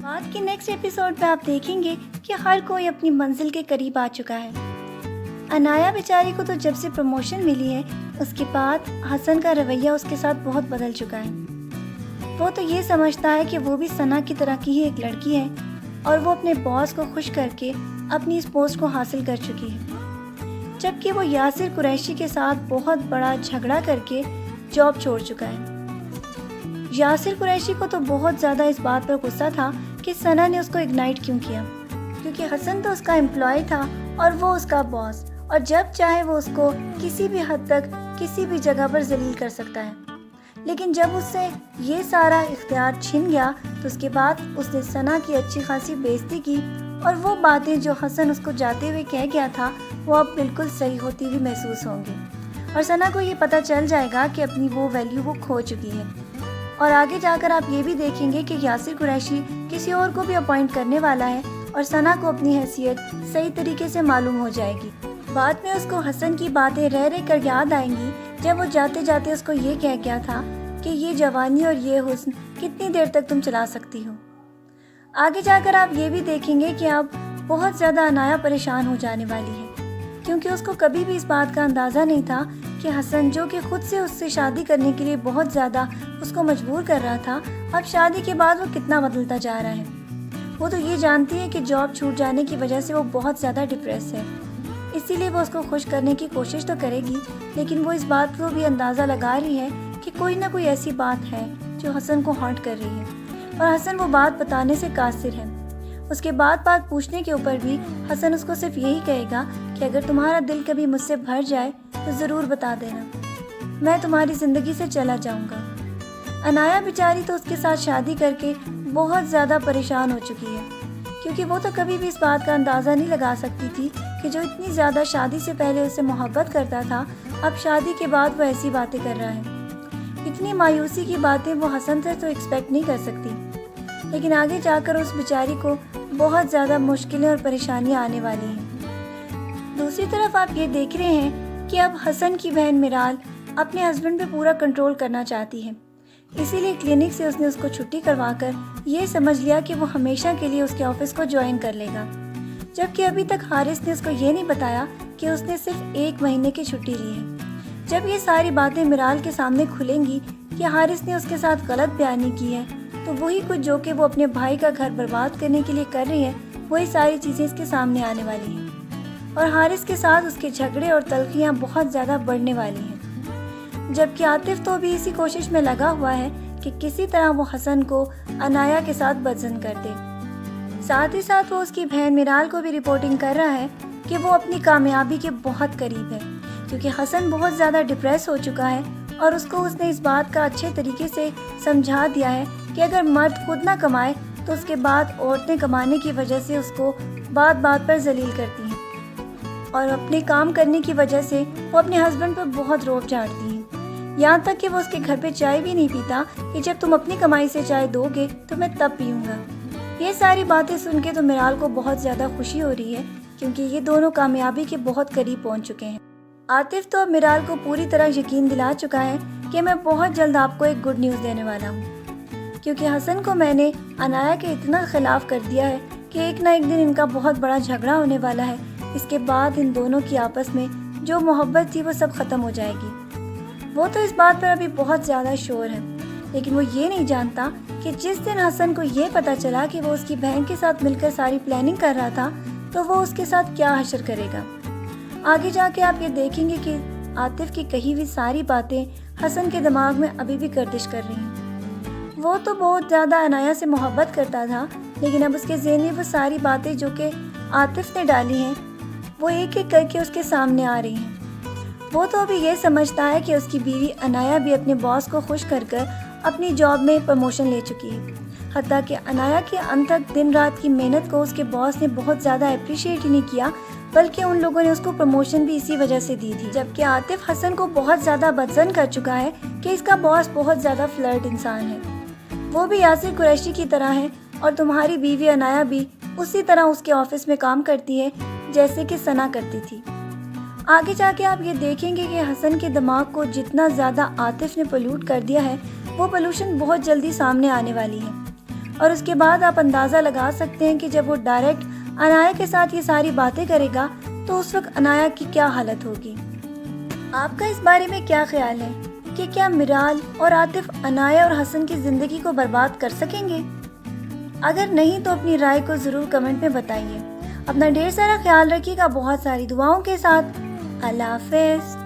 بعد کے next episode میں آپ دیکھیں گے کہ ہر کوئی اپنی منزل کے قریب آ چکا ہے۔ انایا بیچاری کو تو جب سے پروموشن ملی ہے اس کے بعد حسن کا رویہ اس کے ساتھ بہت بدل چکا ہے۔ وہ تو یہ سمجھتا ہے کہ وہ بھی ثنا کی طرح کی ہی ایک لڑکی ہے اور وہ اپنے باس کو خوش کر کے اپنی اس پوسٹ کو حاصل کر چکی ہے، جبکہ وہ یاسر قریشی کے ساتھ بہت بڑا جھگڑا کر کے جاب چھوڑ چکا ہے۔ یاسر قریشی کو تو بہت زیادہ اس بات پر غصہ تھا کہ ثنا نے اس کو اگنائٹ کیوں کیا، کیونکہ حسن تو اس کا امپلائی تھا اور وہ اس کا باس، اور جب چاہے وہ اس کو کسی بھی حد تک کسی بھی جگہ پر ذلیل کر سکتا ہے۔ لیکن جب اس سے یہ سارا اختیار چھن گیا تو اس کے بعد اس نے ثنا کی اچھی خاصی بےعزتی کی، اور وہ باتیں جو حسن اس کو جاتے ہوئے کہہ گیا تھا وہ اب بالکل صحیح ہوتی ہوئی محسوس ہوں گی، اور ثنا کو یہ پتہ چل جائے گا کہ اپنی وہ ویلیو وہ کھو چکی ہے۔ اور آگے جا کر آپ یہ بھی دیکھیں گے کہ یاسر قریشی کسی اور کو بھی اپوائنٹ کرنے والا ہے اور ثنا کو اپنی حیثیت صحیح طریقے سے معلوم ہو جائے گی۔ بعد میں اس کو حسن کی باتیں رہ رہ کر یاد آئیں گی جب وہ جاتے جاتے اس کو یہ کہہ گیا تھا کہ یہ جوانی اور یہ حسن کتنی دیر تک تم چلا سکتی ہو۔ آگے جا کر آپ یہ بھی دیکھیں گے کہ اب بہت زیادہ انایا پریشان ہو جانے والی ہے، کیونکہ اس کو کبھی بھی اس بات کا اندازہ نہیں تھا کہ حسن جو کہ خود سے اس سے شادی کرنے کے لیے بہت زیادہ اس کو مجبور کر رہا تھا، اب شادی کے بعد وہ کتنا بدلتا جا رہا ہے۔ وہ تو یہ جانتی ہے کہ جاب چھوٹ جانے کی وجہ سے وہ بہت زیادہ ڈپریس ہے، اسی لیے وہ اس کو خوش کرنے کی کوشش تو کرے گی، لیکن وہ اس بات کو بھی اندازہ لگا رہی ہے کہ کوئی نہ کوئی ایسی بات ہے جو حسن کو ہانٹ کر رہی ہے، اور حسن وہ بات بتانے سے قاصر ہے۔ اس کے بات پوچھنے کے اوپر بھی حسن اس کو صرف یہی کہے گا کہ اگر تمہارا دل کبھی مجھ سے بھر جائے تو ضرور بتا دینا، میں تمہاری زندگی سے چلا جاؤں گا۔ انایا بیچاری تو اس کے ساتھ شادی کر کے بہت زیادہ پریشان ہو چکی ہے، کیونکہ وہ تو کبھی بھی اس بات کا اندازہ نہیں لگا سکتی تھی کہ جو اتنی زیادہ شادی سے پہلے اسے محبت کرتا تھا اب شادی کے بعد وہ ایسی باتیں کر رہا ہے۔ اتنی مایوسی کی باتیں وہ حسن سے تو ایکسپیکٹ نہیں کر سکتی، لیکن آگے جا کر اس بیچاری کو بہت زیادہ مشکلیں اور پریشانیاں آنے والی ہیں۔ دوسری طرف آپ یہ دیکھ رہے ہیں کہ اب حسن کی بہن میرال اپنے ہسبینڈ پہ پورا کنٹرول کرنا چاہتی ہے، اسی لیے کلینک سے اس نے اس کو چھٹی کروا کر یہ سمجھ لیا کہ وہ ہمیشہ کے لیے اس کے آفس کو جوائن کر لے گا، جبکہ ابھی تک حارث نے اس کو یہ نہیں بتایا کہ اس نے صرف 1 مہینے کی چھٹی لی ہے۔ جب یہ ساری باتیں میرال کے سامنے کھلیں گی کہ حارث نے اس کے ساتھ غلط بیانی کی ہے، تو وہی کچھ جو کہ وہ اپنے بھائی کا گھر برباد کرنے کے لیے کر رہی ہے وہی ساری چیزیں اس کے سامنے آنے والی ہیں، اور حارث کے ساتھ اس کے جھگڑے اور تلخیاں بہت زیادہ بڑھنے والی ہیں، جبکہ عاطف تو بھی اسی کوشش میں لگا ہوا ہے کہ کسی طرح وہ حسن کو انایا کے ساتھ بدزن کر دے۔ ساتھ ہی ساتھ وہ اس کی بہن میرال کو بھی رپورٹنگ کر رہا ہے کہ وہ اپنی کامیابی کے بہت قریب ہے، کیونکہ حسن بہت زیادہ ڈپریس ہو چکا ہے اور اس نے اس بات کا اچھے طریقے سے سمجھا دیا ہے کہ اگر مرد خود نہ کمائے تو اس کے بعد عورتیں کمانے کی وجہ سے اس کو بات بات پر ذلیل کرتی ہیں، اور اپنے کام کرنے کی وجہ سے وہ اپنے ہسبینڈ پر بہت روب جھاڑتی ہیں، یہاں تک کہ وہ اس کے گھر پہ چائے بھی نہیں پیتا کہ جب تم اپنی کمائی سے چائے دو گے تو میں تب پیوں گا۔ یہ ساری باتیں سن کے تو میرال کو بہت زیادہ خوشی ہو رہی ہے، کیونکہ یہ دونوں کامیابی کے بہت قریب پہنچ چکے ہیں۔ عاطف تو اب میرال کو پوری طرح یقین دلا چکا ہے کہ میں بہت جلد آپ کو ایک گڈ نیوز دینے والا ہوں، کیونکہ حسن کو میں نے انایا کے اتنا خلاف کر دیا ہے کہ ایک نہ ایک دن ان کا بہت بڑا جھگڑا ہونے والا ہے، اس کے بعد ان دونوں کی آپس میں جو محبت تھی وہ سب ختم ہو جائے گی۔ وہ تو اس بات پر ابھی بہت زیادہ شور ہے، لیکن وہ یہ نہیں جانتا کہ جس دن حسن کو یہ پتہ چلا کہ وہ اس کی بہن کے ساتھ مل کر ساری پلاننگ کر رہا تھا تو وہ اس کے ساتھ کیا حشر کرے گا۔ آگے جا کے آپ یہ دیکھیں گے کہ عاطف کی کہی ہوئی ساری باتیں حسن کے دماغ میں ابھی بھی گردش کر رہی ہیں۔ وہ تو بہت زیادہ انایا سے محبت کرتا تھا، لیکن اب اس کے ذہن میں وہ ساری باتیں جو کہ عاطف نے ڈالی ہیں وہ ایک ایک کر کے اس کے سامنے آ رہی ہیں۔ وہ تو ابھی یہ سمجھتا ہے کہ اس کی بیوی انایا بھی اپنے باس کو خوش کر کر اپنی جاب میں پروموشن لے چکی ہے، حتیٰ کہ انایا کے ان تک دن رات کی محنت کو اس کے باس نے بہت زیادہ اپریشیٹ ہی نہیں کیا، بلکہ ان لوگوں نے اس کو پروموشن بھی اسی وجہ سے دی تھی، جبکہ عاطف حسن کو بہت زیادہ بدزن کر چکا ہے کہ اس کا باس بہت زیادہ فلرٹ انسان ہے، وہ بھی یاسر قریشی کی طرح ہے، اور تمہاری بیوی انایا بھی اسی طرح اس کے آفس میں کام کرتی ہے جیسے کہ ثنا کرتی تھی۔ آگے جا کے آپ یہ دیکھیں گے کہ حسن کے دماغ کو جتنا زیادہ عاطف نے پلیوٹ کر دیا ہے وہ پولوشن بہت جلدی سامنے آنے والی ہے، اور اس کے بعد آپ اندازہ لگا سکتے ہیں کہ جب وہ ڈائریکٹ انایا کے ساتھ یہ ساری باتیں کرے گا تو اس وقت انایا کی کیا حالت ہوگی۔ آپ کا اس بارے میں کیا خیال ہے کہ کیا میرال اور عاطف انایا اور حسن کی زندگی کو برباد کر سکیں گے؟ اگر نہیں تو اپنی رائے کو ضرور کمنٹ میں بتائیے۔ اپنا ڈھیر سارا خیال رکھیے گا، بہت ساری دعاؤں کے ساتھ۔ اللہ حافظ۔